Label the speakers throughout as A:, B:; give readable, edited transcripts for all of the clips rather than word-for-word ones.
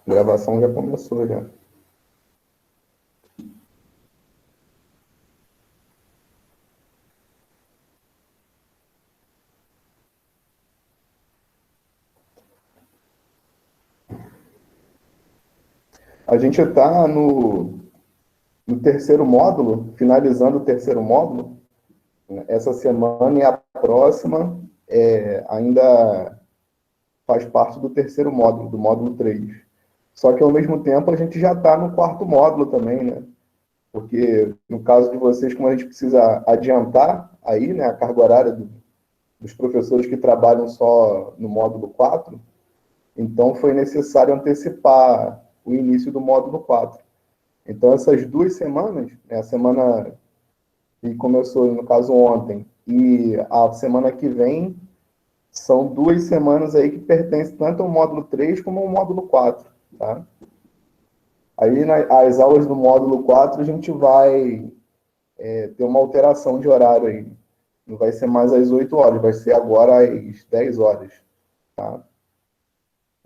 A: A gravação já começou, já. A gente está no terceiro módulo, finalizando o terceiro módulo. Essa semana e a próxima ainda faz parte do terceiro módulo, do módulo 3. Só que, ao mesmo tempo, a gente já está no quarto módulo também, né? Porque, no caso de vocês, como a gente precisa adiantar aí, né, a carga horária dos professores que trabalham só no módulo 4, então foi necessário antecipar o início do módulo 4. Então, essas 2 semanas, né, a semana que começou, no caso, ontem, e a semana que vem, são 2 semanas aí que pertencem tanto ao módulo 3 como ao módulo 4, tá? Aí, as aulas do módulo 4, a gente vai ter uma alteração de horário aí. Não vai ser mais às 8 horas, vai ser agora às 10 horas, tá?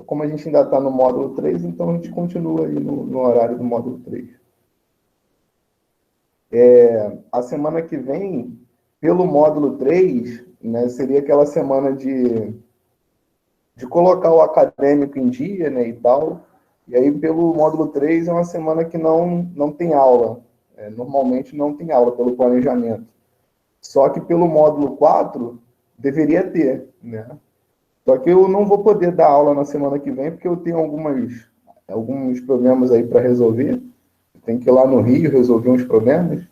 A: Como a gente ainda está no módulo 3, então a gente continua aí no horário do módulo 3. A semana que vem, pelo módulo 3, né, seria aquela semana de colocar o acadêmico em dia, né, e tal. E aí, pelo módulo 3, é uma semana que não tem aula. Normalmente não tem aula, pelo planejamento. Só que pelo módulo 4, deveria ter, né? Só que eu não vou poder dar aula na semana que vem, porque eu tenho alguns problemas aí para resolver. Tem que ir lá no Rio resolver uns problemas.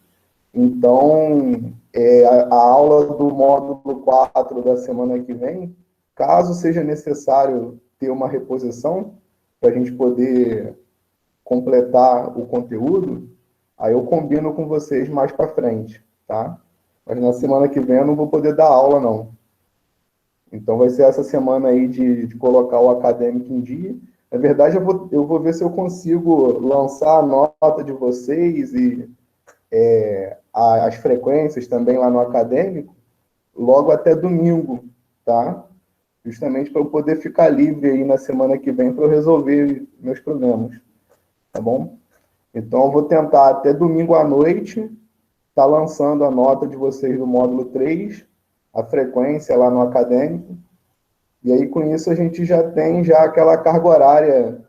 A: Então, a aula do módulo 4 da semana que vem, caso seja necessário ter uma reposição, para a gente poder completar o conteúdo, aí eu combino com vocês mais para frente, tá? Mas na semana que vem eu não vou poder dar aula, não. Então vai ser essa semana aí de colocar o acadêmico em dia. Na verdade, eu vou ver se eu consigo lançar a nota de vocês e as frequências também lá no acadêmico, logo até domingo, tá? Justamente para eu poder ficar livre aí na semana que vem para eu resolver meus problemas, tá bom? Então eu vou tentar até domingo à noite tá lançando a nota de vocês do módulo 3, a frequência lá no acadêmico, e aí com isso a gente já tem já aquela carga horária,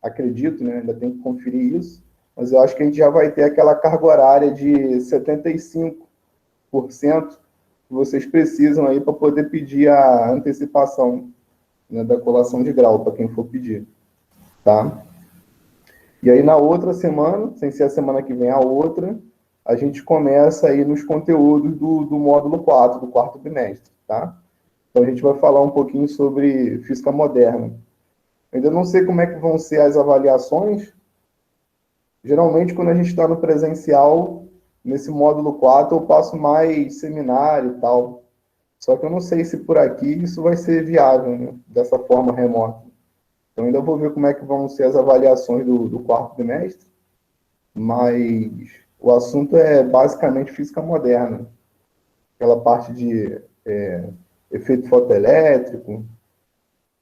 A: acredito, né? Ainda tem que conferir isso, mas eu acho que a gente já vai ter aquela carga horária de 75% que vocês precisam aí para poder pedir a antecipação, né, da colação de grau, para quem for pedir, tá? E aí na outra semana, sem ser a semana que vem, a outra, a gente começa aí nos conteúdos do módulo 4, do quarto bimestre, tá? Então a gente vai falar um pouquinho sobre física moderna. Ainda não sei como é que vão ser as avaliações. Geralmente, quando a gente está no presencial, nesse módulo 4, eu passo mais seminário e tal. Só que eu não sei se por aqui isso vai ser viável, né, dessa forma remota. Então, ainda vou ver como é que vão ser as avaliações do quarto bimestre, mas o assunto é basicamente física moderna. Aquela parte de efeito fotoelétrico,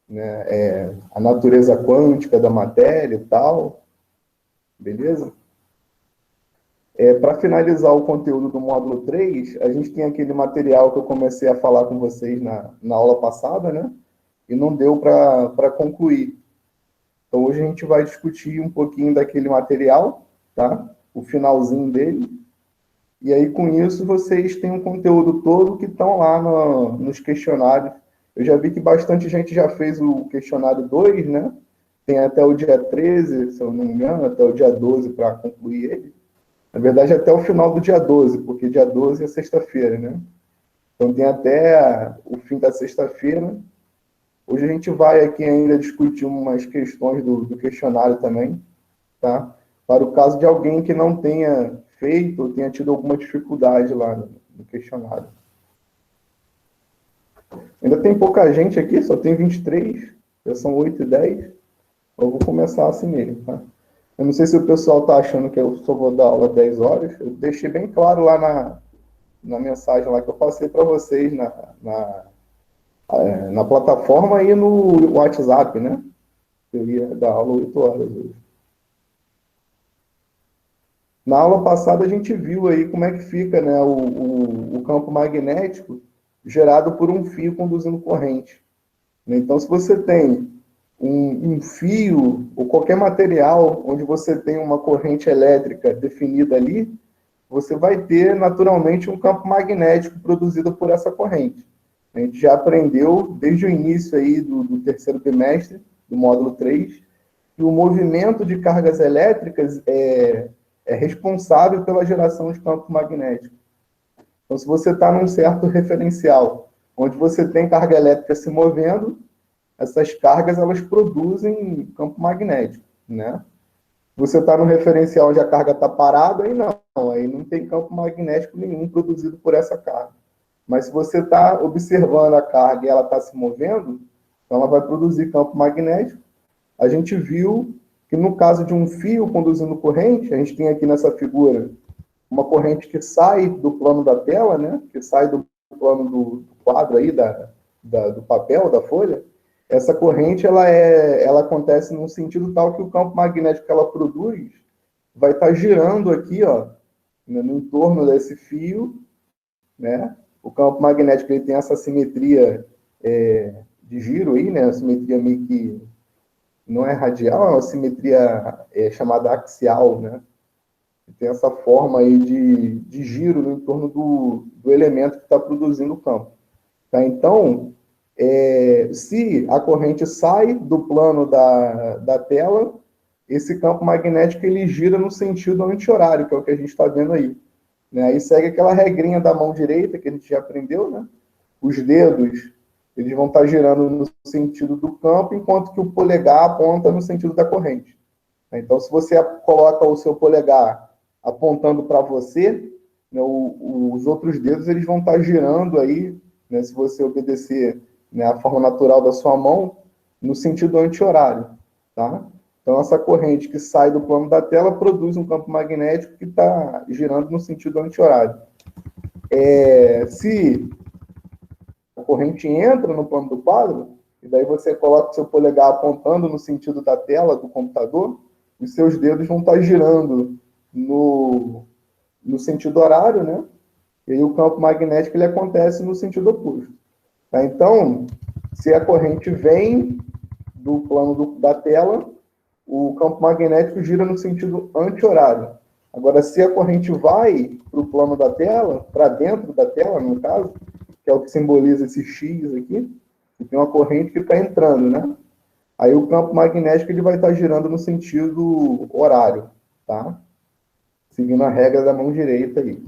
A: né, a natureza quântica da matéria e tal, beleza? Para finalizar o conteúdo do módulo 3, a gente tem aquele material que eu comecei a falar com vocês na aula passada, né? E não deu para concluir. Então, hoje a gente vai discutir um pouquinho daquele material, tá? O finalzinho dele. E aí, com isso, vocês têm um conteúdo todo que estão lá nos questionários. Eu já vi que bastante gente já fez o questionário 2, né? Tem até o dia 13, se eu não me engano, até o dia 12 para concluir ele. Na verdade, até o final do dia 12, porque dia 12 é sexta-feira, né? Então tem até o fim da sexta-feira. Hoje a gente vai aqui ainda discutir umas questões do questionário também, tá? Para o caso de alguém que não tenha feito ou tenha tido alguma dificuldade lá no questionário. Ainda tem pouca gente aqui, só tem 23, já são 8h10. Eu vou começar assim mesmo, tá? Eu não sei se o pessoal está achando que eu só vou dar aula 10 horas. Eu deixei bem claro lá na mensagem lá que eu passei para vocês na plataforma e no WhatsApp, né? Eu ia dar aula 8 horas hoje. Na aula passada a gente viu aí como é que fica, né, o campo magnético gerado por um fio conduzindo corrente. Então, se você tem um fio ou qualquer material onde você tem uma corrente elétrica definida ali, você vai ter naturalmente um campo magnético produzido por essa corrente. A gente já aprendeu desde o início aí do terceiro bimestre, do módulo 3, que o movimento de cargas elétricas é responsável pela geração de campo magnético. Então, se você está num certo referencial, onde você tem carga elétrica se movendo, essas cargas elas produzem campo magnético, né? Você está no referencial onde a carga está parada, aí não tem campo magnético nenhum produzido por essa carga. Mas se você está observando a carga e ela está se movendo, então ela vai produzir campo magnético. A gente viu que no caso de um fio conduzindo corrente, a gente tem aqui nessa figura uma corrente que sai do plano da tela, né? Que sai do plano do quadro aí, do papel, da folha. Essa corrente ela acontece num sentido tal que o campo magnético que ela produz vai estar girando aqui, ó, no entorno desse fio, né? O campo magnético ele tem essa simetria de giro aí, né? A simetria meio que não é radial, é uma simetria chamada axial, né? Tem essa forma aí de giro no entorno do elemento que está produzindo o campo. Tá? Então, se a corrente sai do plano da tela, esse campo magnético ele gira no sentido anti-horário, que é o que a gente está vendo aí. Né? Aí segue aquela regrinha da mão direita que a gente já aprendeu, né? Os dedos eles vão estar girando no sentido do campo, enquanto que o polegar aponta no sentido da corrente. Então, se você coloca o seu polegar apontando para você, né, os outros dedos eles vão estar girando aí, né, se você obedecer, né, a forma natural da sua mão, no sentido anti-horário. Tá? Então, essa corrente que sai do plano da tela produz um campo magnético que está girando no sentido anti-horário. Se a corrente entra no plano do quadro, e daí você coloca o seu polegar apontando no sentido da tela do computador, os seus dedos vão estar girando no sentido horário, né? E aí o campo magnético ele acontece no sentido oposto. Tá? Então, se a corrente vem do plano da tela, o campo magnético gira no sentido anti-horário. Agora, se a corrente vai para o plano da tela, para dentro da tela, no caso, que é o que simboliza esse X aqui, que tem uma corrente que está entrando, né? Aí o campo magnético ele vai estar girando no sentido horário, tá? Seguindo a regra da mão direita aí.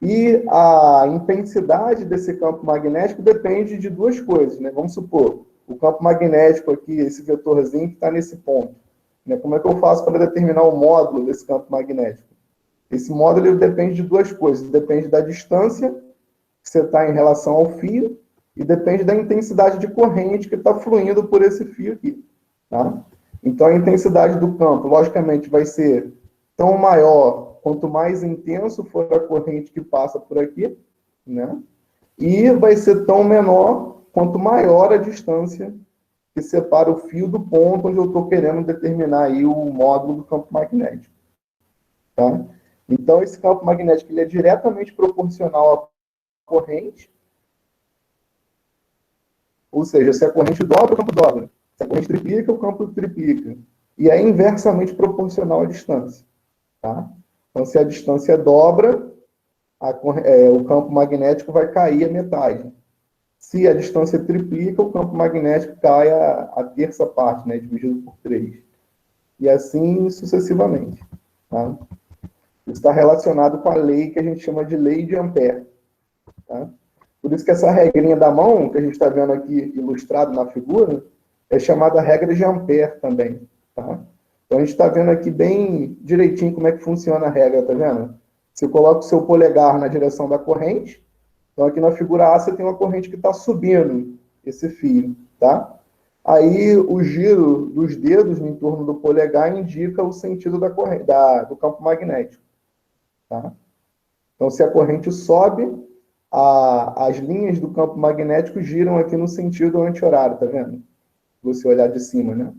A: E a intensidade desse campo magnético depende de duas coisas, né? Vamos supor, o campo magnético aqui, esse vetorzinho que está nesse ponto. Né? Como é que eu faço para determinar o módulo desse campo magnético? Esse módulo ele depende de duas coisas. Depende da distância que você está em relação ao fio e depende da intensidade de corrente que está fluindo por esse fio aqui. Tá? Então, a intensidade do campo, logicamente, vai ser tão maior quanto mais intenso for a corrente que passa por aqui, né? E vai ser tão menor quanto maior a distância que separa o fio do ponto onde eu estou querendo determinar aí o módulo do campo magnético. Tá? Então, esse campo magnético ele é diretamente proporcional à corrente, ou seja, se a corrente dobra, o campo dobra. Se a corrente triplica, o campo triplica. E é inversamente proporcional à distância. Tá? Então, se a distância dobra, o campo magnético vai cair a metade. Se a distância triplica, o campo magnético cai a terça parte, né, dividido por 3. E assim sucessivamente. Tá? Isso está relacionado com a lei que a gente chama de lei de Ampère. Tá? Por isso que essa regrinha da mão, que a gente está vendo aqui ilustrado na figura, é chamada regra de Ampère também. Tá? Então, a gente está vendo aqui bem direitinho como é que funciona a regra, tá vendo? Você coloca o seu polegar na direção da corrente. Então, aqui na figura A, você tem uma corrente que está subindo esse fio, tá? Aí, o giro dos dedos no entorno do polegar indica o sentido da corrente, do campo magnético, tá? Então, se a corrente sobe, as linhas do campo magnético giram aqui no sentido anti-horário, tá vendo? Se você olhar de cima, né?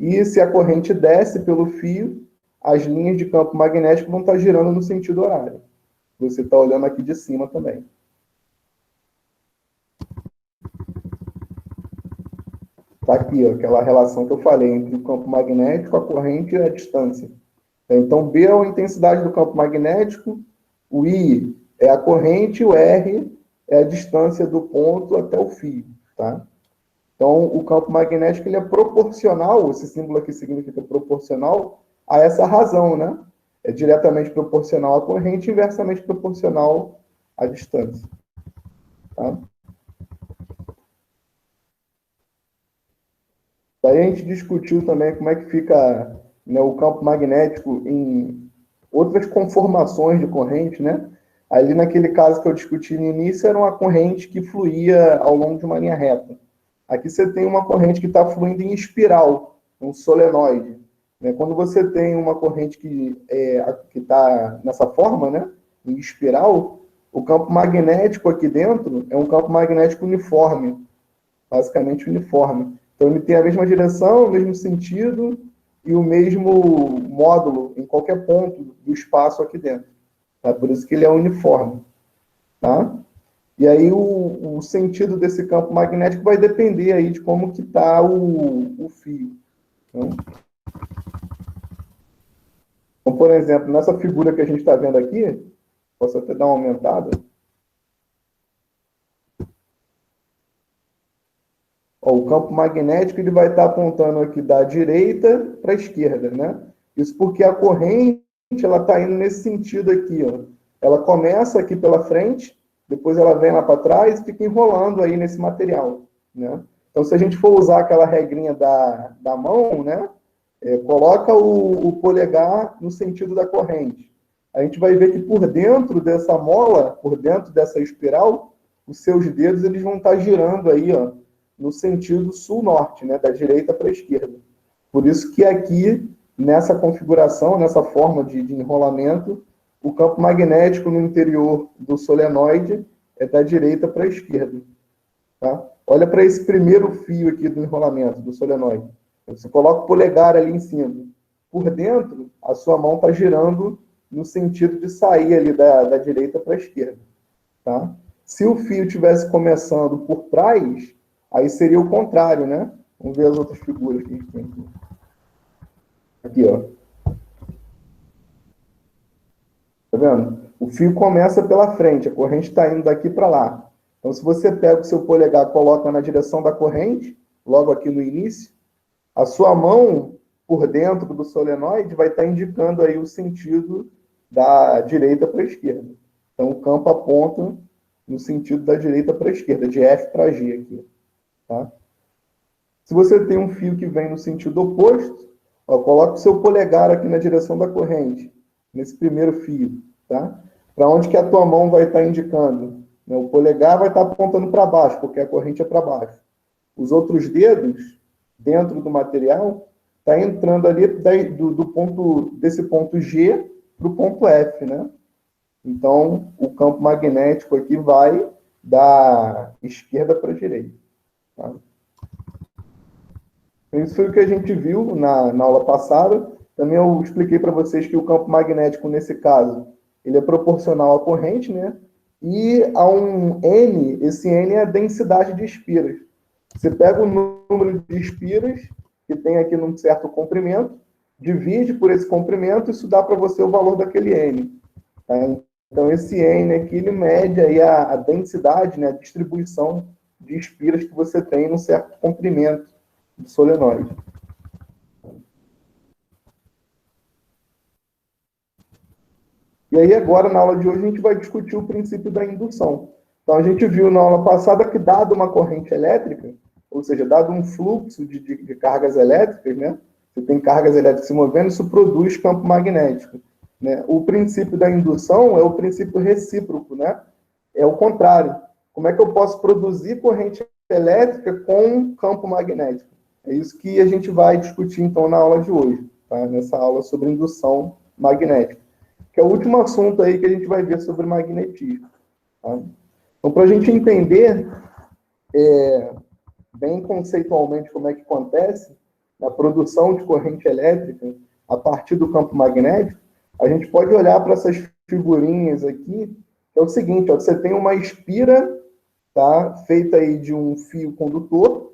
A: E se a corrente desce pelo fio, as linhas de campo magnético vão estar girando no sentido horário. Você está olhando aqui de cima também. Está aqui, ó, aquela relação que eu falei entre o campo magnético, a corrente e a distância. Então, B é a intensidade do campo magnético, o I é a corrente, o R é a distância do ponto até o fio, tá? Então, o campo magnético ele é proporcional, esse símbolo aqui significa proporcional, a essa razão, né? É diretamente proporcional à corrente e inversamente proporcional à distância. Tá? Daí a gente discutiu também como é que fica, né, o campo magnético em outras conformações de corrente, né? Ali naquele caso que eu discuti no início, era uma corrente que fluía ao longo de uma linha reta. Aqui você tem uma corrente que está fluindo em espiral, um solenoide. Né? Quando você tem uma corrente que está nessa forma, né, em espiral, o campo magnético aqui dentro é um campo magnético uniforme, basicamente uniforme. Então ele tem a mesma direção, o mesmo sentido e o mesmo módulo em qualquer ponto do espaço aqui dentro. Tá? Por isso que ele é uniforme. Tá? E aí o sentido desse campo magnético vai depender aí de como que está o fio. Né? Então, por exemplo, nessa figura que a gente está vendo aqui, posso até dar uma aumentada. Ó, o campo magnético ele vai estar apontando aqui da direita para a esquerda, né? Isso porque a corrente ela está indo nesse sentido aqui, ó. Ela começa aqui pela frente, depois ela vem lá para trás e fica enrolando aí nesse material, né? Então, se a gente for usar aquela regrinha da mão, né? Coloca o polegar no sentido da corrente. A gente vai ver que por dentro dessa mola, por dentro dessa espiral, os seus dedos eles vão estar girando aí, ó, no sentido sul-norte, né, da direita para a esquerda. Por isso que aqui, nessa configuração, nessa forma de enrolamento, o campo magnético no interior do solenoide é da direita para a esquerda. Tá? Olha para esse primeiro fio aqui do enrolamento, do solenoide. Você coloca o polegar ali em cima. Por dentro, a sua mão está girando no sentido de sair ali da direita para a esquerda. Tá? Se o fio estivesse começando por trás, aí seria o contrário, né? Vamos ver as outras figuras que a gente tem aqui. Aqui, ó. Tá vendo? O fio começa pela frente, a corrente está indo daqui para lá. Então, se você pega o seu polegar e coloca na direção da corrente, logo aqui no início, a sua mão, por dentro do solenoide, vai estar indicando aí o sentido da direita para a esquerda. Então, o campo aponta no sentido da direita para a esquerda, de F para G aqui. Tá? Se você tem um fio que vem no sentido oposto, ó, coloque o seu polegar aqui na direção da corrente, nesse primeiro fio. Tá? Para onde que a tua mão vai estar indicando? O polegar vai estar apontando para baixo, porque a corrente é para baixo. Os outros dedos, dentro do material, está entrando ali desse ponto G para o ponto F, né? Então, o campo magnético aqui vai da esquerda para a direita. Tá? Isso foi o que a gente viu na aula passada. Também eu expliquei para vocês que o campo magnético, nesse caso, ele é proporcional à corrente, né? E a um N, esse N é a densidade de espiras. Você pega o número de espiras que tem aqui num certo comprimento, divide por esse comprimento, isso dá para você o valor daquele N. Tá? Então, esse N aqui, ele mede aí a densidade, né, a distribuição de espiras que você tem num certo comprimento do solenoide. E aí, agora, na aula de hoje, a gente vai discutir o princípio da indução. Então, a gente viu na aula passada que, dado uma corrente elétrica, ou seja, dado um fluxo de cargas elétricas, né? Você tem cargas elétricas se movendo, isso produz campo magnético. Né? O princípio da indução é o princípio recíproco, né? É o contrário. Como é que eu posso produzir corrente elétrica com campo magnético? É isso que a gente vai discutir, então, na aula de hoje, tá? Nessa aula sobre indução magnética, que é o último assunto aí que a gente vai ver sobre magnetismo. Tá? Então, para a gente entender bem conceitualmente como é que acontece, na produção de corrente elétrica a partir do campo magnético, a gente pode olhar para essas figurinhas aqui, que é o seguinte, ó, você tem uma espira, tá, feita aí de um fio condutor,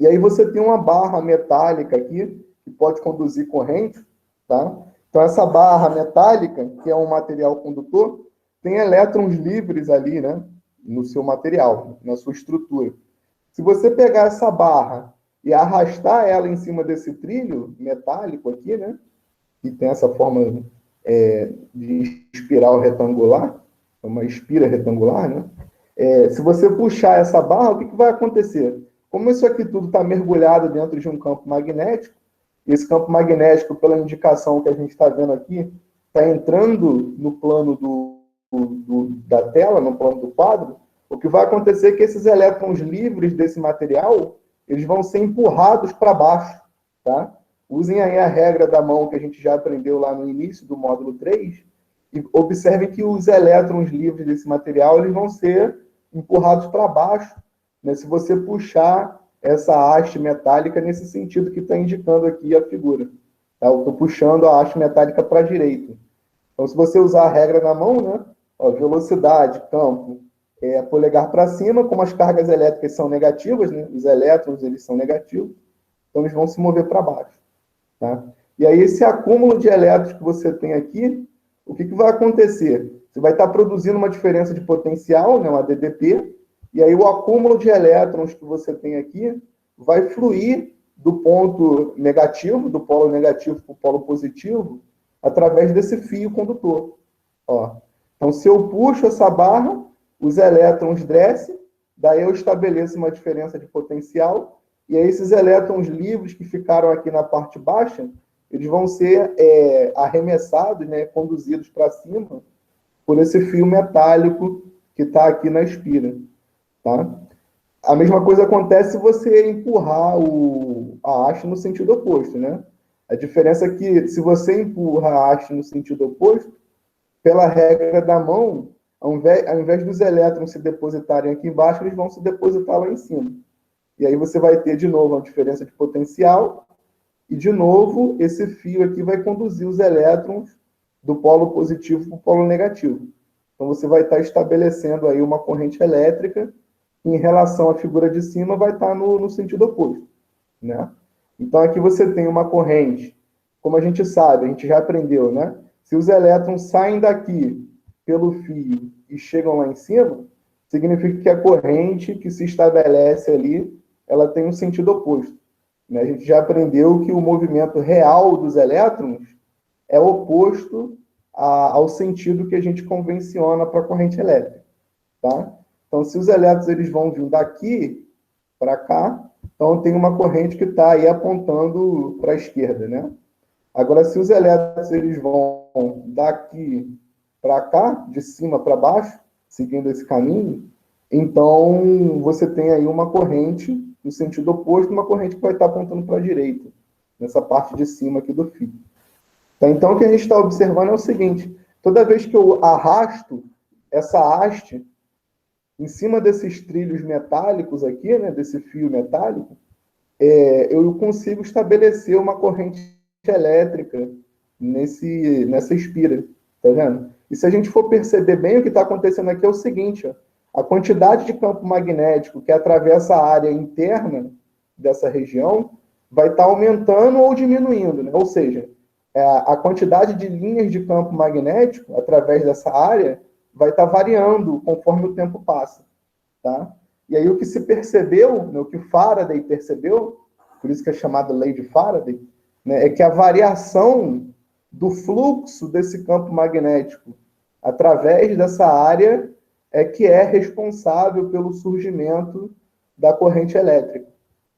A: e aí você tem uma barra metálica aqui, que pode conduzir corrente, tá? Então, essa barra metálica, que é um material condutor, tem elétrons livres ali, né, no seu material, na sua estrutura. Se você pegar essa barra e arrastar ela em cima desse trilho metálico aqui, né, que tem essa forma de espiral retangular, uma espira retangular, né? Se você puxar essa barra, o que vai acontecer? Como isso aqui tudo está mergulhado dentro de um campo magnético, e esse campo magnético, pela indicação que a gente está vendo aqui, está entrando no plano da tela, no plano do quadro, o que vai acontecer é que esses elétrons livres desse material, eles vão ser empurrados para baixo, tá? Usem aí a regra da mão que a gente já aprendeu lá no início do módulo 3 e observem que os elétrons livres desse material eles vão ser empurrados para baixo, né, se você puxar essa haste metálica nesse sentido que está indicando aqui a figura. Tá? Eu estou puxando a haste metálica para a direita. Então, se você usar a regra na mão, né, ó, velocidade, campo, polegar para cima, como as cargas elétricas são negativas, né, os elétrons eles são negativos, então eles vão se mover para baixo. Tá? E aí, esse acúmulo de elétrons que você tem aqui, o que vai acontecer? Você vai estar produzindo uma diferença de potencial, né, uma DDP, e aí o acúmulo de elétrons que você tem aqui vai fluir do ponto negativo, do polo negativo para o polo positivo, através desse fio condutor. Ó. Então, se eu puxo essa barra, os elétrons descem, daí eu estabeleço uma diferença de potencial, e aí esses elétrons livres que ficaram aqui na parte baixa, eles vão ser arremessados, né, conduzidos para cima, por esse fio metálico que está aqui na espira. Tá? A mesma coisa acontece se você empurrar a haste no sentido oposto, né? A diferença é que, se você empurra a haste no sentido oposto, pela regra da mão, ao invés dos elétrons se depositarem aqui embaixo, eles vão se depositar lá em cima. E aí você vai ter, de novo, uma diferença de potencial, e, de novo, esse fio aqui vai conduzir os elétrons do polo positivo para o polo negativo. Então, você vai estar estabelecendo aí uma corrente elétrica em relação à figura de cima, vai estar no sentido oposto, né? Então, aqui você tem uma corrente, como a gente sabe, a gente já aprendeu, né? Se os elétrons saem daqui pelo fio e chegam lá em cima, significa que a corrente que se estabelece ali, ela tem um sentido oposto, né? A gente já aprendeu que o movimento real dos elétrons é oposto ao sentido que a gente convenciona para a corrente elétrica, tá? Então, se os elétrons eles vão vir daqui para cá, então tem uma corrente que está aí apontando para a esquerda, né? Agora, se os elétrons eles vão daqui para cá, de cima para baixo, seguindo esse caminho, então você tem aí uma corrente no sentido oposto, uma corrente que vai estar apontando para a direita, nessa parte de cima aqui do fio. Então, o que a gente está observando é o seguinte: toda vez que eu arrasto essa haste em cima desses trilhos metálicos aqui, né, desse fio metálico, eu consigo estabelecer uma corrente elétrica nessa espira, tá vendo? E se a gente for perceber bem, o que está acontecendo aqui é o seguinte, ó, a quantidade de campo magnético que atravessa a área interna dessa região vai estar aumentando ou diminuindo, né? Ou seja, a quantidade de linhas de campo magnético através dessa área vai estar variando conforme o tempo passa, tá? E aí o que se percebeu, né, o que Faraday percebeu, por isso que é chamada lei de Faraday, né, é que a variação do fluxo desse campo magnético através dessa área é que é responsável pelo surgimento da corrente elétrica,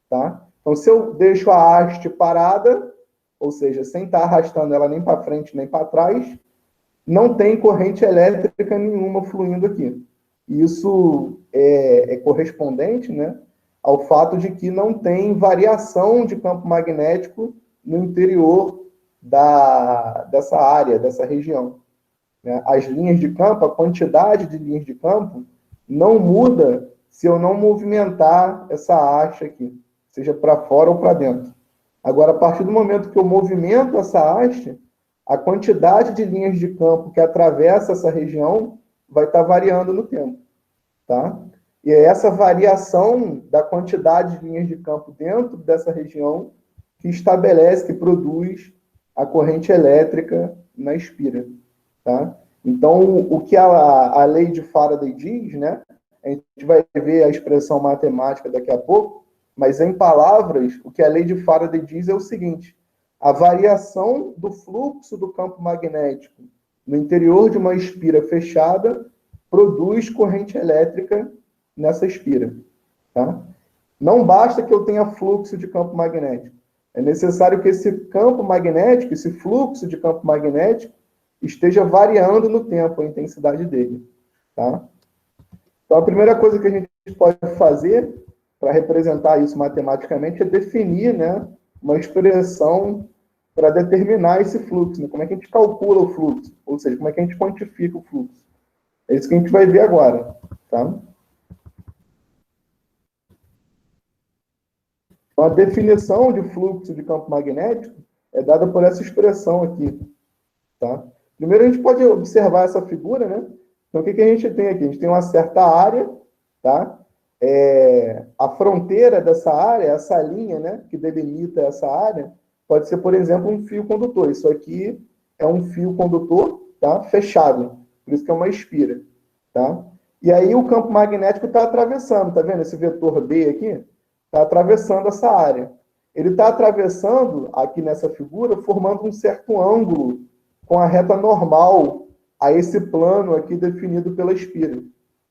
A: tá? Então, se eu deixo a haste parada, ou seja, sem estar arrastando ela nem para frente nem para trás, não tem corrente elétrica nenhuma fluindo aqui. Isso é correspondente, né, ao fato de que não tem variação de campo magnético no interior dessa área, dessa região. As linhas de campo, a quantidade de linhas de campo, não muda se eu não movimentar essa haste aqui, seja para fora ou para dentro. Agora, a partir do momento que eu movimento essa haste, a quantidade de linhas de campo que atravessa essa região vai estar variando no tempo, tá? E é essa variação da quantidade de linhas de campo dentro dessa região que estabelece, que produz a corrente elétrica na espira, tá? Então, o que a lei de Faraday diz, né? A gente vai ver a expressão matemática daqui a pouco, mas em palavras, o que a lei de Faraday diz é o seguinte: a variação do fluxo do campo magnético no interior de uma espira fechada produz corrente elétrica nessa espira, tá? Não basta que eu tenha fluxo de campo magnético. É necessário que esse campo magnético, esse fluxo de campo magnético, esteja variando no tempo, a intensidade dele, tá? Então, a primeira coisa que a gente pode fazer para representar isso matematicamente é definir, né, uma expressão para determinar esse fluxo, né? Como é que a gente calcula o fluxo, ou seja, como é que a gente quantifica o fluxo. É isso que a gente vai ver agora, tá? Então, a definição de fluxo de campo magnético é dada por essa expressão aqui, tá? Primeiro, a gente pode observar essa figura, né? Então, o que a gente tem aqui? A gente tem uma certa área, tá? A fronteira dessa área, essa linha, né, que delimita essa área, pode ser, por exemplo, um fio condutor. Isso aqui é um fio condutor, tá? Fechado. Por isso que é uma espira, tá? E aí o campo magnético está atravessando, tá vendo? Esse vetor B aqui está atravessando essa área. Ele está atravessando, aqui nessa figura, formando um certo ângulo com a reta normal a esse plano aqui definido pela espira,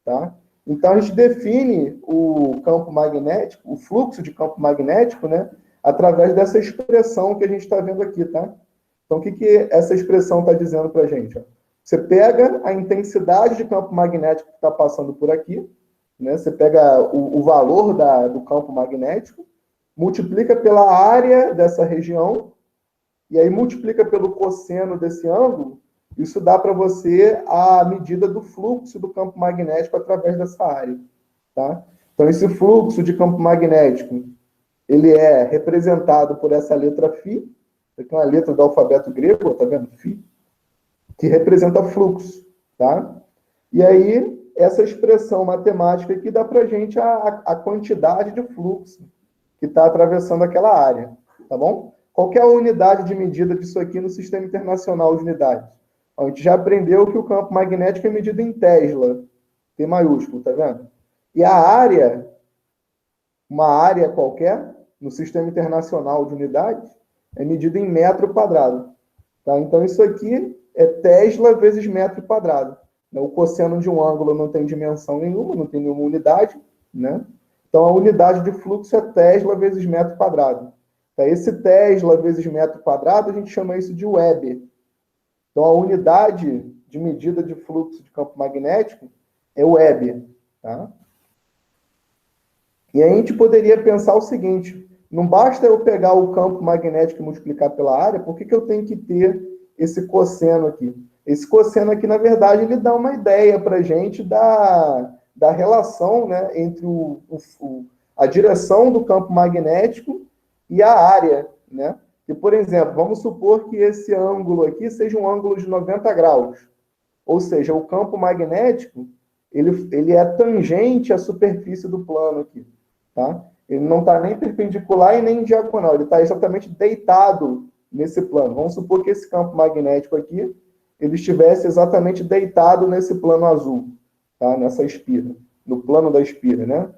A: tá? Então, a gente define o campo magnético, o fluxo de campo magnético, né, através dessa expressão que a gente está vendo aqui, tá? Então, o que essa expressão está dizendo para a gente? Ó? Você pega a intensidade de campo magnético que está passando por aqui, né? Você pega o valor do campo magnético, multiplica pela área dessa região, e aí multiplica pelo cosseno desse ângulo, isso dá para você a medida do fluxo do campo magnético através dessa área, tá? Então, esse fluxo de campo magnético, ele é representado por essa letra φ, aqui é uma letra do alfabeto grego, tá vendo? Φ, que representa fluxo, tá? E aí, essa expressão matemática aqui dá para a gente a quantidade de fluxo que está atravessando aquela área, tá bom? Qual que é a unidade de medida disso aqui no Sistema Internacional de Unidades? A gente já aprendeu que o campo magnético é medido em Tesla, T maiúsculo, tá vendo? E a área, uma área qualquer, no Sistema Internacional de Unidades, é medida em metro quadrado. Tá? Então, isso aqui é Tesla vezes metro quadrado. O cosseno de um ângulo não tem dimensão nenhuma, não tem nenhuma unidade, né? Então, a unidade de fluxo é Tesla vezes metro quadrado. Esse Tesla vezes metro quadrado, a gente chama isso de Weber. Então, a unidade de medida de fluxo de campo magnético é o Weber. Tá? E aí a gente poderia pensar o seguinte: não basta eu pegar o campo magnético e multiplicar pela área, por que eu tenho que ter esse cosseno aqui? Esse cosseno aqui, na verdade, ele dá uma ideia para a gente da relação, né, entre a direção do campo magnético e a área, né? E, por exemplo, vamos supor que esse ângulo aqui seja um ângulo de 90 graus. Ou seja, o campo magnético, ele é tangente à superfície do plano aqui, tá? Ele não está nem perpendicular e nem diagonal, ele está exatamente deitado nesse plano. Vamos supor que esse campo magnético aqui, ele estivesse exatamente deitado nesse plano azul, tá? Nessa espira, no plano da espira, né?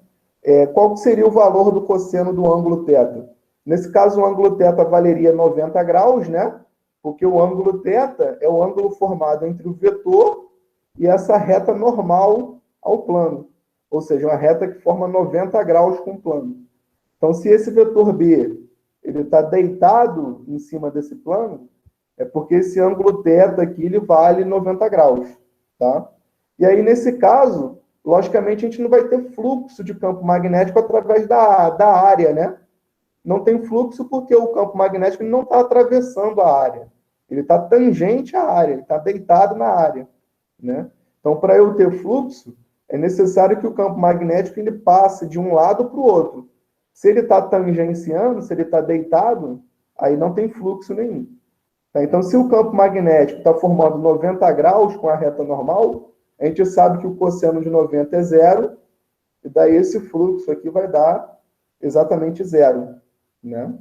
A: Qual seria o valor do cosseno do ângulo θ? Nesse caso, o ângulo θ valeria 90 graus, né? Porque o ângulo θ é o ângulo formado entre o vetor e essa reta normal ao plano. Ou seja, uma reta que forma 90 graus com o plano. Então, se esse vetor B ele está deitado em cima desse plano, é porque esse ângulo θ aqui ele vale 90 graus. Tá? E aí, nesse caso, logicamente, a gente não vai ter fluxo de campo magnético através da área, né? Não tem fluxo porque o campo magnético não está atravessando a área. Ele está tangente à área, ele está deitado na área, né? Então, para eu ter fluxo, é necessário que o campo magnético ele passe de um lado para o outro. Se ele está tangenciando, se ele está deitado, aí não tem fluxo nenhum. Tá? Então, se o campo magnético está formando 90 graus com a reta normal, a gente sabe que o cosseno de 90 é zero, e daí esse fluxo aqui vai dar exatamente zero, né?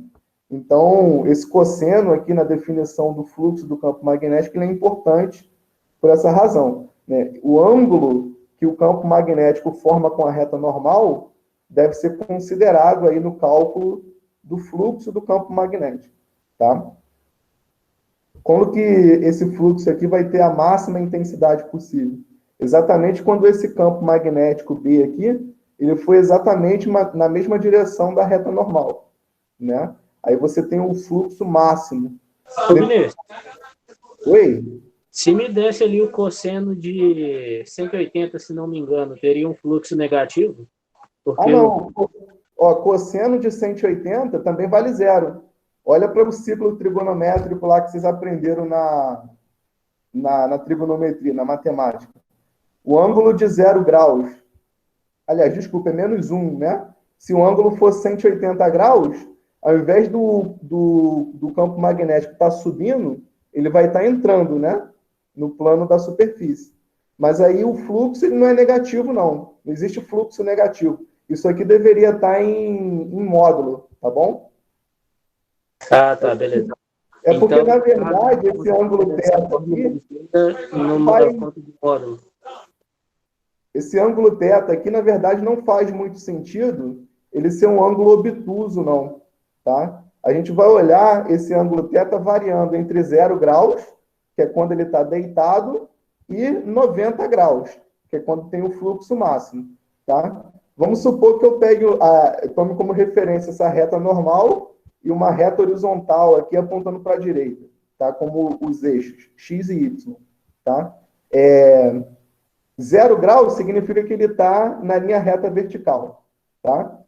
A: Então, esse cosseno aqui na definição do fluxo do campo magnético ele é importante por essa razão, né? O ângulo que o campo magnético forma com a reta normal deve ser considerado aí no cálculo do fluxo do campo magnético, tá? Quando que esse fluxo aqui vai ter a máxima intensidade possível? Exatamente quando esse campo magnético B aqui, ele foi exatamente na mesma direção da reta normal, né? Aí você tem um fluxo máximo.
B: Ô, Vinícius,
A: Oi?
B: se me desse ali o cosseno de 180, se não me engano, teria um fluxo negativo? Porque
A: Não. Ó, cosseno de 180 também vale zero. Olha para o ciclo trigonométrico lá que vocês aprenderam na trigonometria, na matemática. O ângulo de 0 graus, aliás, desculpa, é menos 1, né? Se o ângulo for 180 graus, ao invés do campo magnético estar subindo, ele vai estar entrando, né? No plano da superfície. Mas aí o fluxo ele não é negativo, não. Não existe fluxo negativo. Isso aqui deveria estar em módulo, tá bom?
B: Ah, tá, beleza.
A: É porque,
B: Então,
A: na verdade, esse ângulo θ aqui
B: não muda conta de módulo.
A: Esse ângulo θ aqui, na verdade, não faz muito sentido ele ser um ângulo obtuso, não. Tá? A gente vai olhar esse ângulo θ variando entre 0 graus, que é quando ele está deitado, e 90 graus, que é quando tem o fluxo máximo. Tá? Vamos supor que eu tome como referência essa reta normal e uma reta horizontal aqui apontando para a direita, tá? Como os eixos x e y. Tá? 0 graus significa que ele está na linha reta vertical. Tá?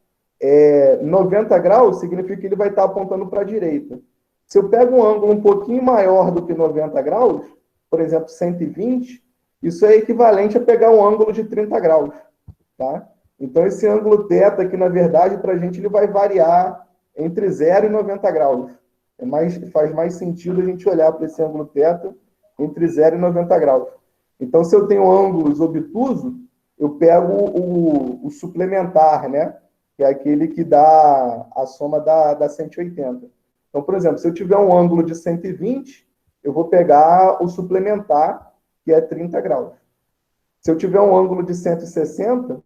A: 90 graus significa que ele vai estar apontando para a direita. Se eu pego um ângulo um pouquinho maior do que 90 graus, por exemplo, 120, isso é equivalente a pegar um ângulo de 30 graus. Tá? Então, esse ângulo θ aqui, na verdade, para a gente, ele vai variar entre 0 e 90 graus. Faz mais sentido a gente olhar para esse ângulo θ entre 0 e 90 graus. Então, se eu tenho ângulos obtusos, eu pego o suplementar, né? Que é aquele que dá a soma da 180. Então, por exemplo, se eu tiver um ângulo de 120, eu vou pegar o suplementar, que é 30 graus. Se eu tiver um ângulo de 160,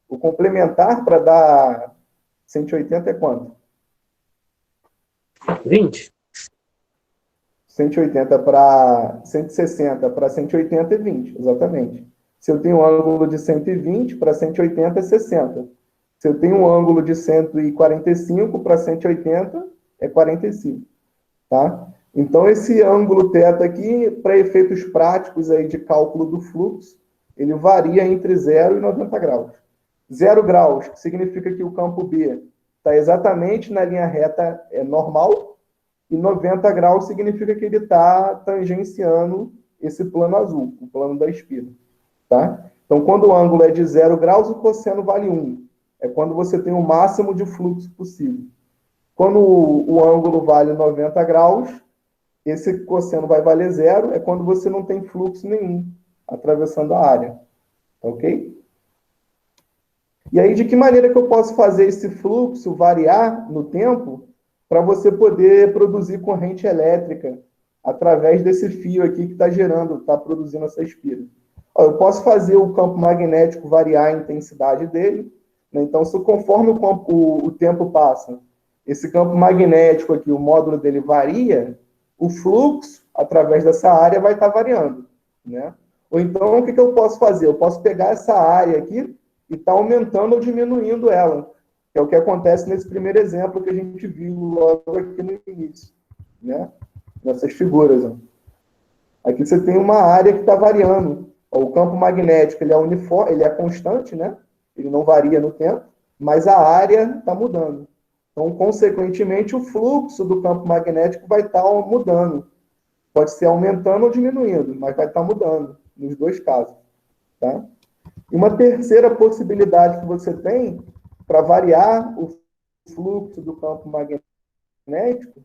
A: o complementar para dar 180 é quanto?
B: 20.
A: 180 para 160 para 180 é 20, exatamente. Se eu tenho um ângulo de 120 para 180 é 60. Se eu tenho um ângulo de 145 para 180 é 45. Tá? Então, esse ângulo θ aqui, para efeitos práticos aí de cálculo do fluxo, ele varia entre 0 e 90 graus. 0 graus significa que o campo B está exatamente na linha reta normal, e 90 graus significa que ele está tangenciando esse plano azul, o plano da espira. Tá? Então, quando o ângulo é de 0 graus, o cosseno vale 1. É quando você tem o máximo de fluxo possível. Quando o ângulo vale 90 graus, esse cosseno vai valer 0, é quando você não tem fluxo nenhum atravessando a área. Ok? E aí, de que maneira que eu posso fazer esse fluxo variar no tempo para você poder produzir corrente elétrica através desse fio aqui que está produzindo essa espira? Eu posso fazer o campo magnético variar a intensidade dele, né? Então, se conforme o tempo passa, esse campo magnético aqui, o módulo dele varia, o fluxo através dessa área vai estar variando, né? Ou então, o que eu posso fazer? Eu posso pegar essa área aqui e estar aumentando ou diminuindo ela, que é o que acontece nesse primeiro exemplo que a gente viu logo aqui no início, né? Nessas figuras. Ó. Aqui você tem uma área que está variando. O campo magnético ele é uniforme, ele é constante, né? Ele não varia no tempo, mas a área está mudando. Então, consequentemente, o fluxo do campo magnético vai estar mudando. Pode ser aumentando ou diminuindo, mas vai estar mudando, nos dois casos. Tá? E uma terceira possibilidade que você tem para variar o fluxo do campo magnético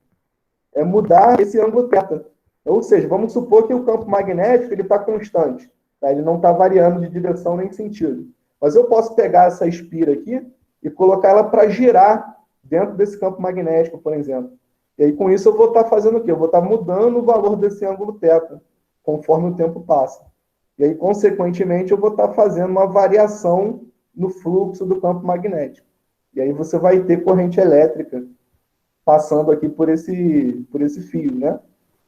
A: é mudar esse ângulo θ. Ou seja, vamos supor que o campo magnético está constante, tá? Ele não está variando de direção nem sentido. Mas eu posso pegar essa espira aqui e colocar ela para girar dentro desse campo magnético, por exemplo. E aí, com isso, eu vou estar fazendo o quê? Eu vou estar mudando o valor desse ângulo θ, conforme o tempo passa. E aí, consequentemente, eu vou estar fazendo uma variação no fluxo do campo magnético. E aí você vai ter corrente elétrica passando aqui por esse fio, né?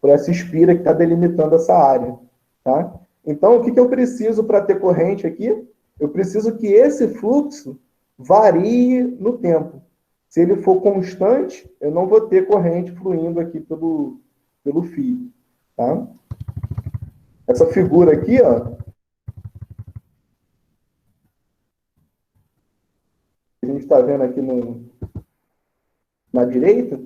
A: Por essa espira que está delimitando essa área, tá? Então, o que eu preciso para ter corrente aqui? Eu preciso que esse fluxo varie no tempo. Se ele for constante, eu não vou ter corrente fluindo aqui pelo fio, tá? Essa figura aqui, ó, a gente está vendo aqui na direita,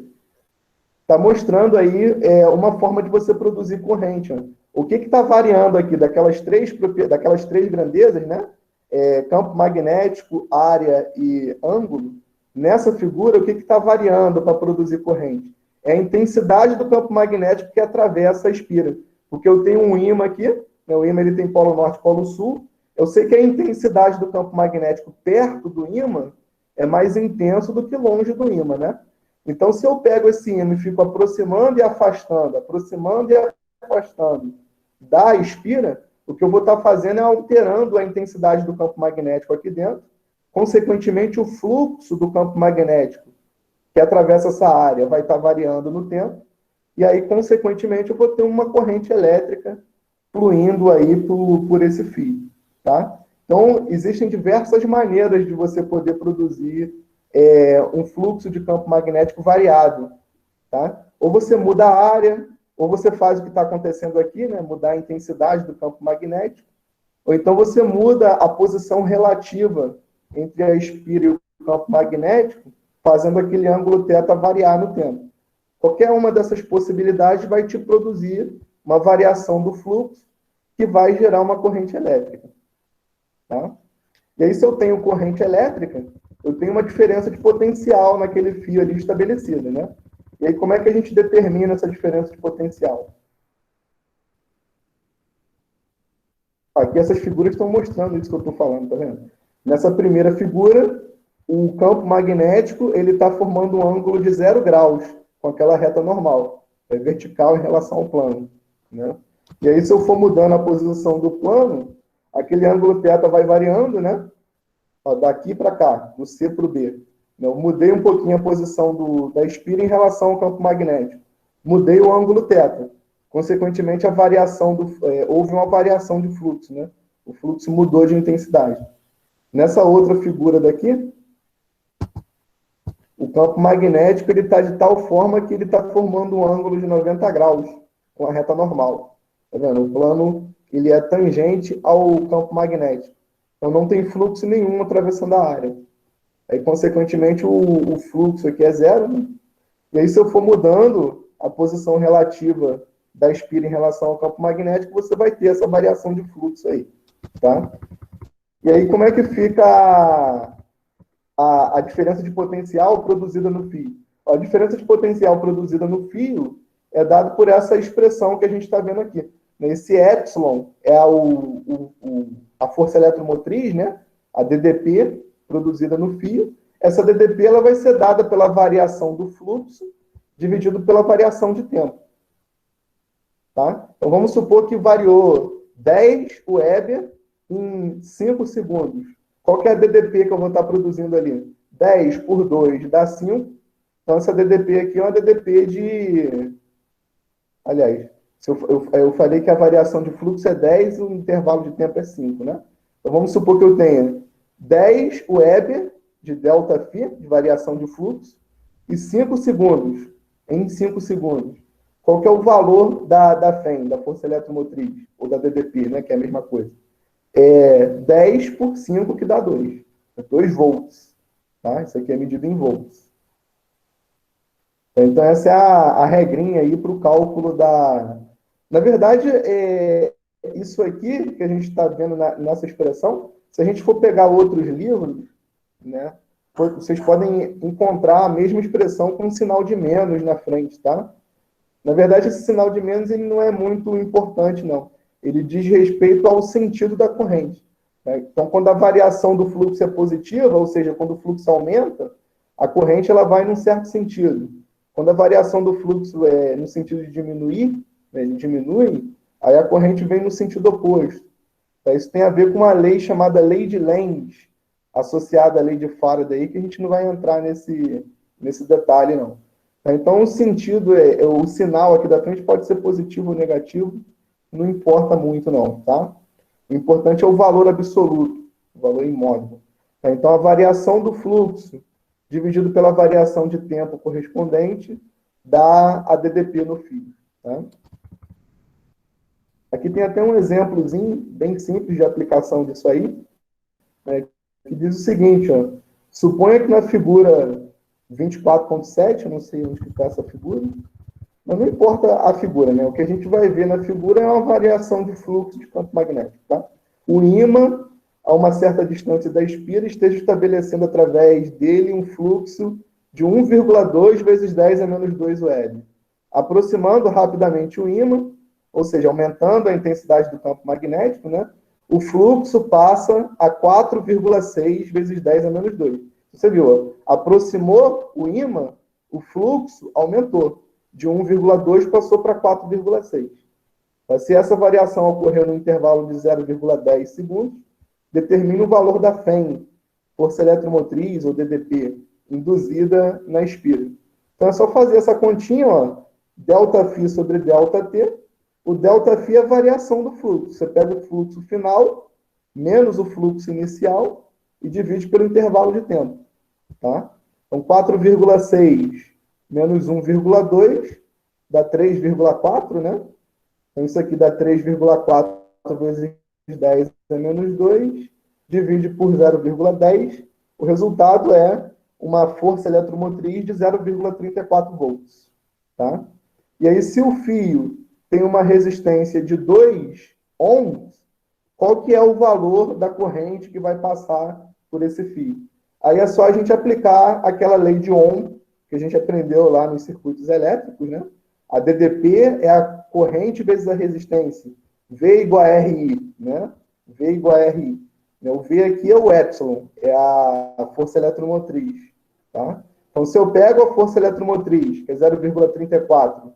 A: está mostrando aí uma forma de você produzir corrente. Ó. O que está variando aqui daquelas três grandezas, né? Campo magnético, área e ângulo. Nessa figura, o que está variando para produzir corrente? É a intensidade do campo magnético que atravessa a espira. Porque eu tenho um ímã aqui, né? O ímã ele tem polo norte e polo sul. Eu sei que a intensidade do campo magnético perto do ímã é mais intenso do que longe do ímã, né? Então, se eu pego esse ímã e fico aproximando e afastando da espira, o que eu vou estar fazendo é alterando a intensidade do campo magnético aqui dentro. Consequentemente, o fluxo do campo magnético que atravessa essa área vai estar variando no tempo. E aí, consequentemente, eu vou ter uma corrente elétrica fluindo aí por esse fio, tá? Então, existem diversas maneiras de você poder produzir um fluxo de campo magnético variado, tá? Ou você muda a área, ou você faz o que está acontecendo aqui, né? Mudar a intensidade do campo magnético, ou então você muda a posição relativa entre a espira e o campo magnético, fazendo aquele ângulo θ variar no tempo. Qualquer uma dessas possibilidades vai te produzir uma variação do fluxo que vai gerar uma corrente elétrica. Tá? E aí, se eu tenho corrente elétrica, eu tenho uma diferença de potencial naquele fio ali estabelecido, né? E aí, como é que a gente determina essa diferença de potencial? Aqui essas figuras estão mostrando isso que eu estou falando, tá vendo? Nessa primeira figura, o campo magnético ele está formando um ângulo de 0 graus com aquela reta normal, vertical em relação ao plano, né? E aí, se eu for mudando a posição do plano, aquele ângulo θ vai variando, né? Ó, daqui para cá, do C para o B. Eu mudei um pouquinho a posição da espira em relação ao campo magnético. Mudei o ângulo θ. Consequentemente, houve uma variação de fluxo, né? O fluxo mudou de intensidade. Nessa outra figura daqui, o campo magnético está de tal forma que ele está formando um ângulo de 90 graus com a reta normal. Tá vendo? O plano ele é tangente ao campo magnético. Então, não tem fluxo nenhum atravessando a área. Aí, consequentemente, o fluxo aqui é 0, né? E aí, se eu for mudando a posição relativa da espira em relação ao campo magnético, você vai ter essa variação de fluxo aí, tá? E aí, como é que fica a diferença de potencial produzida no fio? A diferença de potencial produzida no fio é dada por essa expressão que a gente está vendo aqui. Esse epsilon é a força eletromotriz, né? A DDP, produzida no fio. Essa DDP ela vai ser dada pela variação do fluxo dividido pela variação de tempo. Tá? Então, vamos supor que variou 10 Weber em 5 segundos. Qual que é a DDP que eu vou estar produzindo ali? 10 por 2 dá 5. Então, essa DDP aqui é uma DDP de... Aliás, eu falei que a variação de fluxo é 10 e o intervalo de tempo é 5, né? Então, vamos supor que eu tenha 10 Weber de ΔΦ, de variação de fluxo, e 5 segundos. Em 5 segundos. Qual que é o valor da FEM, da força eletromotriz, ou da DDP, né, que é a mesma coisa? 10 por 5, que dá 2. 2 volts. Tá? Isso aqui é medido em volts. Então, essa é a regrinha aí para o cálculo da... Na verdade, isso aqui que a gente está vendo nessa expressão, se a gente for pegar outros livros, né, vocês podem encontrar a mesma expressão com um sinal de menos na frente, tá? Na verdade, esse sinal de menos ele não é muito importante, não. Ele diz respeito ao sentido da corrente, né? Então, quando a variação do fluxo é positiva, ou seja, quando o fluxo aumenta, a corrente ela vai num certo sentido. Quando a variação do fluxo é no sentido de diminuir, né, ele diminui, aí a corrente vem no sentido oposto. Então, isso tem a ver com uma lei chamada lei de Lenz, associada à lei de Faraday, que a gente não vai entrar nesse detalhe, não. Então, o sentido, o sinal aqui da frente pode ser positivo ou negativo, não importa muito, não, tá? O importante é o valor absoluto, o valor imóvel. Então, a variação do fluxo, dividido pela variação de tempo correspondente, dá a DDP no fio, tá? Aqui tem até um exemplozinho bem simples de aplicação disso aí, né, que diz o seguinte, ó, suponha que na figura 24.7, eu não sei onde está essa figura, mas não importa a figura, né? O que a gente vai ver na figura é uma variação de fluxo de campo magnético, tá? O ímã, a uma certa distância da espira, esteja estabelecendo através dele um fluxo de 1,2 vezes 10 a menos 2 UL. Aproximando rapidamente o ímã, ou seja, aumentando a intensidade do campo magnético, né? O fluxo passa a 4,6 vezes 10 a menos 2. Você viu? Aproximou o ímã, o fluxo aumentou. De 1,2 passou para 4,6. Se essa variação ocorrer no intervalo de 0,10 segundos, determina o valor da FEM, força eletromotriz, ou DDP, induzida na espira. Então é só fazer essa continha, ó, ΔΦ sobre ΔT. O ΔΦ é a variação do fluxo. Você pega o fluxo final, menos o fluxo inicial, e divide pelo intervalo de tempo. Tá? Então, 4,6 menos 1,2 dá 3,4, né? Então, isso aqui dá 3,4 vezes 10 a menos 2, divide por 0,10. O resultado é uma força eletromotriz de 0,34 volts. Tá? E aí, se o fio tem uma resistência de 2 ohms, qual que é o valor da corrente que vai passar por esse fio? Aí é só a gente aplicar aquela lei de Ohm, que a gente aprendeu lá nos circuitos elétricos, né? A DDP é a corrente vezes a resistência. V igual a RI, né? V igual a RI. O V aqui é o epsilon, é a força eletromotriz, tá? Então, se eu pego a força eletromotriz, que é 0,34,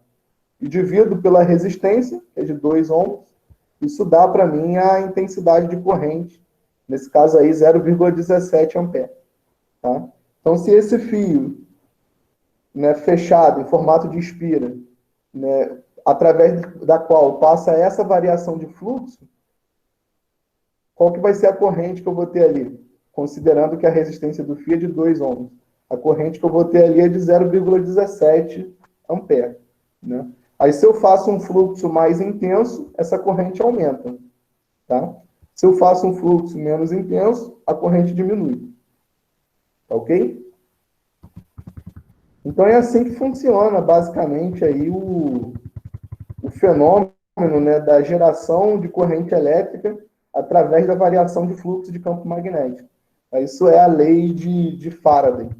A: e divido pela resistência, que é de 2 ohms, isso dá para mim a intensidade de corrente, nesse caso aí 0,17 ampere. Tá? Então, se esse fio, né, fechado, em formato de espira, né, através da qual passa essa variação de fluxo, qual que vai ser a corrente que eu vou ter ali? Considerando que a resistência do fio é de 2 ohms. A corrente que eu vou ter ali é de 0,17 ampere. Né? Aí, se eu faço um fluxo mais intenso, essa corrente aumenta. Tá? Se eu faço um fluxo menos intenso, a corrente diminui. Tá ok? Então, é assim que funciona, basicamente, aí o fenômeno, né, da geração de corrente elétrica através da variação de fluxo de campo magnético. Isso é a lei de Faraday.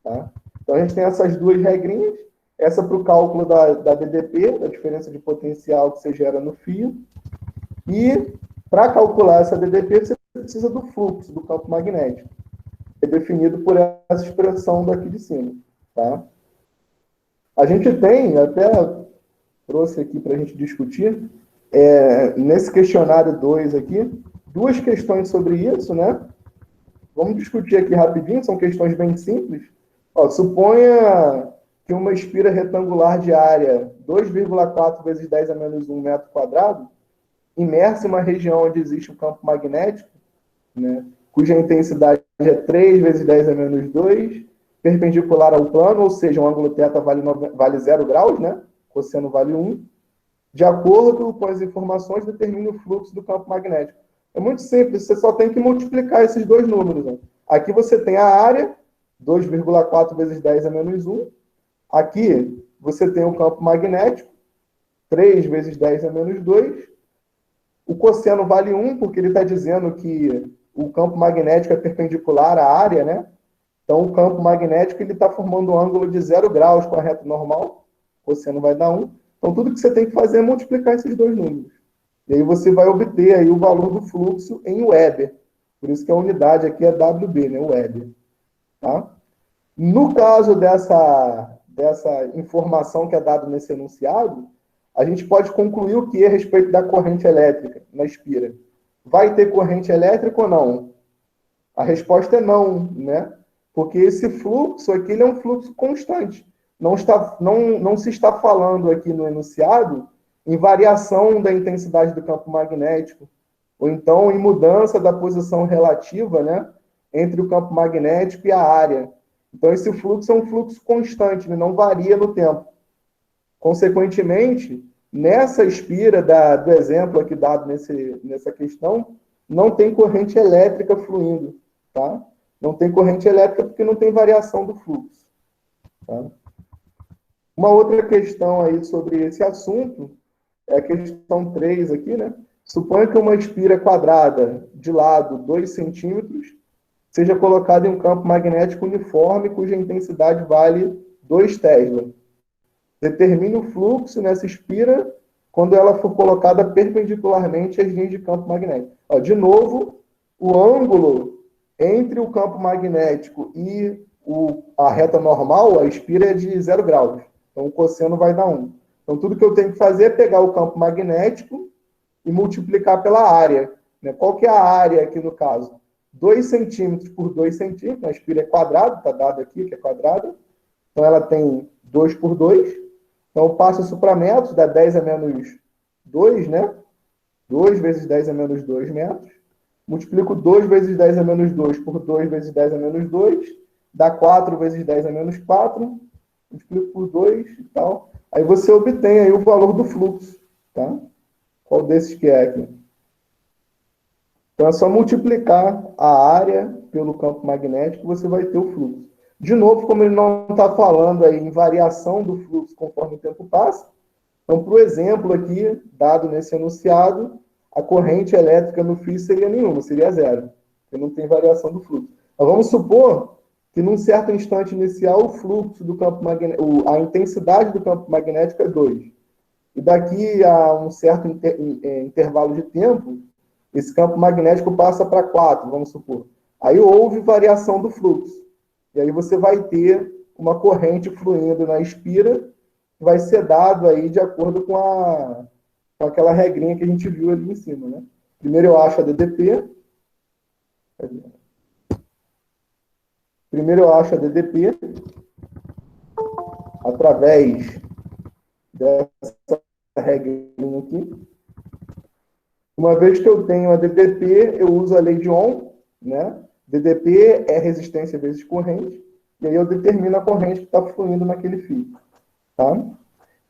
A: Tá? Então, a gente tem essas duas regrinhas. Essa para o cálculo da DDP, da diferença de potencial que você gera no fio. E, para calcular essa DDP, você precisa do fluxo do campo magnético. É definido por essa expressão daqui de cima. Tá? A gente tem, até trouxe aqui para a gente discutir, nesse questionário 2 aqui, duas questões sobre isso, né? Vamos discutir aqui rapidinho, são questões bem simples. Ó, suponha que uma espira retangular de área 2,4 vezes 10 a menos 1 metro quadrado, imersa em uma região onde existe um campo magnético, né, cuja intensidade é 3 vezes 10 a menos 2, perpendicular ao plano, ou seja, um ângulo θ vale 0 graus, né? Cosseno vale 1. De acordo com as informações, determine o fluxo do campo magnético. É muito simples, você só tem que multiplicar esses dois números. Né? Aqui você tem a área, 2,4 vezes 10 a menos 1. Aqui você tem o campo magnético, 3 vezes 10 a menos 2. O cosseno vale 1, porque ele está dizendo que o campo magnético é perpendicular à área, né? Então, o campo magnético está formando um ângulo de 0 graus com a reta normal, cosseno vai dar 1. Então, tudo que você tem que fazer é multiplicar esses dois números. E aí você vai obter aí o valor do fluxo em Weber. Por isso que a unidade aqui é WB, né? Weber. Tá? No caso dessa informação que é dada nesse enunciado, a gente pode concluir o que a respeito da corrente elétrica na espira. Vai ter corrente elétrica ou não? A resposta é não, né? Porque esse fluxo aqui ele é um fluxo constante. Não se está falando aqui no enunciado em variação da intensidade do campo magnético, ou então em mudança da posição relativa, né, entre o campo magnético e a área. Então, esse fluxo é um fluxo constante, ele não varia no tempo. Consequentemente, nessa espira do exemplo aqui dado nessa questão, não tem corrente elétrica fluindo, tá? Não tem corrente elétrica porque não tem variação do fluxo. Tá? Uma outra questão aí sobre esse assunto é a questão 3 aqui, né? Suponha que uma espira quadrada de lado 2 centímetros seja colocada em um campo magnético uniforme cuja intensidade vale 2 Tesla. Determine o fluxo nessa espira quando ela for colocada perpendicularmente às linhas de campo magnético. Ó, de novo, o ângulo entre o campo magnético e a reta normal, a espira é de 0 graus. Então, o cosseno vai dar 1. Então, tudo que eu tenho que fazer é pegar o campo magnético e multiplicar pela área. Né? Qual que é a área aqui no caso? 2 centímetros por 2 centímetros. A espira é quadrada, está dado aqui que é quadrada. Então, ela tem 2 por 2. Então, eu passo isso para metros, dá 10 a menos 2, né? 2 vezes 10 a menos 2 metros. Multiplico 2 vezes 10 a menos 2 por 2 vezes 10 a menos 2. Dá 4 vezes 10 a menos 4. Multiplico por 2 e tal. Aí você obtém aí o valor do fluxo. Tá? Qual desses que é aqui? Então, é só multiplicar a área pelo campo magnético, você vai ter o fluxo. De novo, como ele não está falando aí em variação do fluxo conforme o tempo passa, então, para o exemplo aqui, dado nesse enunciado, a corrente elétrica no fio seria nenhuma, seria zero, porque não tem variação do fluxo. Mas vamos supor que num certo instante inicial o fluxo do campo magnético, a intensidade do campo magnético é 2. E daqui a um certo intervalo de tempo, esse campo magnético passa para 4, vamos supor. Aí houve variação do fluxo. E aí você vai ter uma corrente fluindo na espira, que vai ser dado aí de acordo com aquela regrinha que a gente viu ali em cima, né? Primeiro eu acho a DDP. Primeiro eu acho a DDP através dessa regrinha aqui. Uma vez que eu tenho a DDP, eu uso a lei de Ohm, né? DDP é resistência vezes corrente, e aí eu determino a corrente que está fluindo naquele fio. Tá?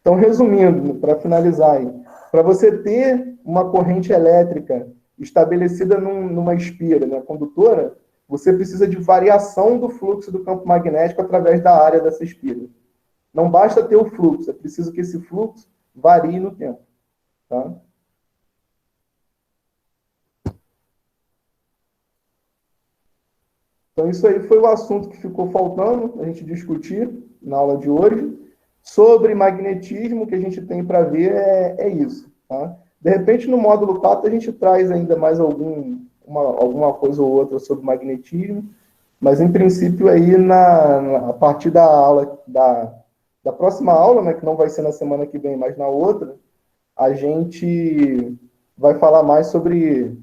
A: Então, resumindo, para finalizar aí, para você ter uma corrente elétrica estabelecida numa espira, né, condutora, você precisa de variação do fluxo do campo magnético através da área dessa espira. Não basta ter o fluxo, é preciso que esse fluxo varie no tempo. Tá? Então, isso aí foi o assunto que ficou faltando a gente discutir na aula de hoje. Sobre magnetismo, o que a gente tem para ver é isso. Tá? De repente, no módulo 4, a gente traz ainda mais alguma coisa ou outra sobre magnetismo, mas, em princípio, aí, a partir da aula, da próxima aula, né, que não vai ser na semana que vem, mas na outra, a gente vai falar mais sobre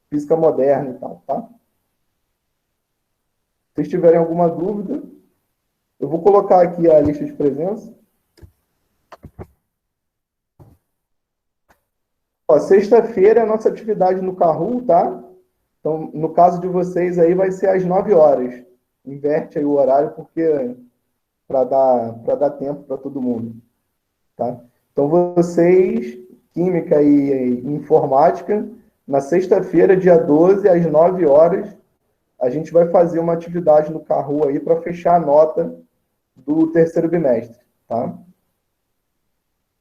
A: física moderna e tal, tá? Se vocês tiverem alguma dúvida, eu vou colocar aqui a lista de presença. Sexta-feira é a nossa atividade no Kahoot, tá? Então, no caso de vocês aí, vai ser às 9 horas. Inverte aí o horário, porque para dar tempo para todo mundo, tá? Então, vocês, Química e Informática, na sexta-feira, dia 12, às 9 horas, a gente vai fazer uma atividade no Kahoot aí para fechar a nota do terceiro bimestre, tá?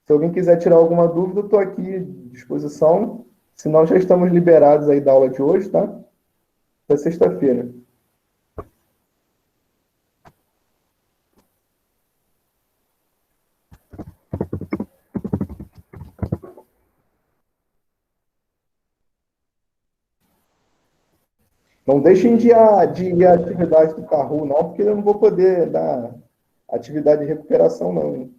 A: Se alguém quiser tirar alguma dúvida, eu estou aqui à disposição. Senão, já estamos liberados aí da aula de hoje, tá? Até sexta-feira. Não deixem de ir à atividade do Kahoot, não, porque eu não vou poder dar atividade de recuperação, não. Hein?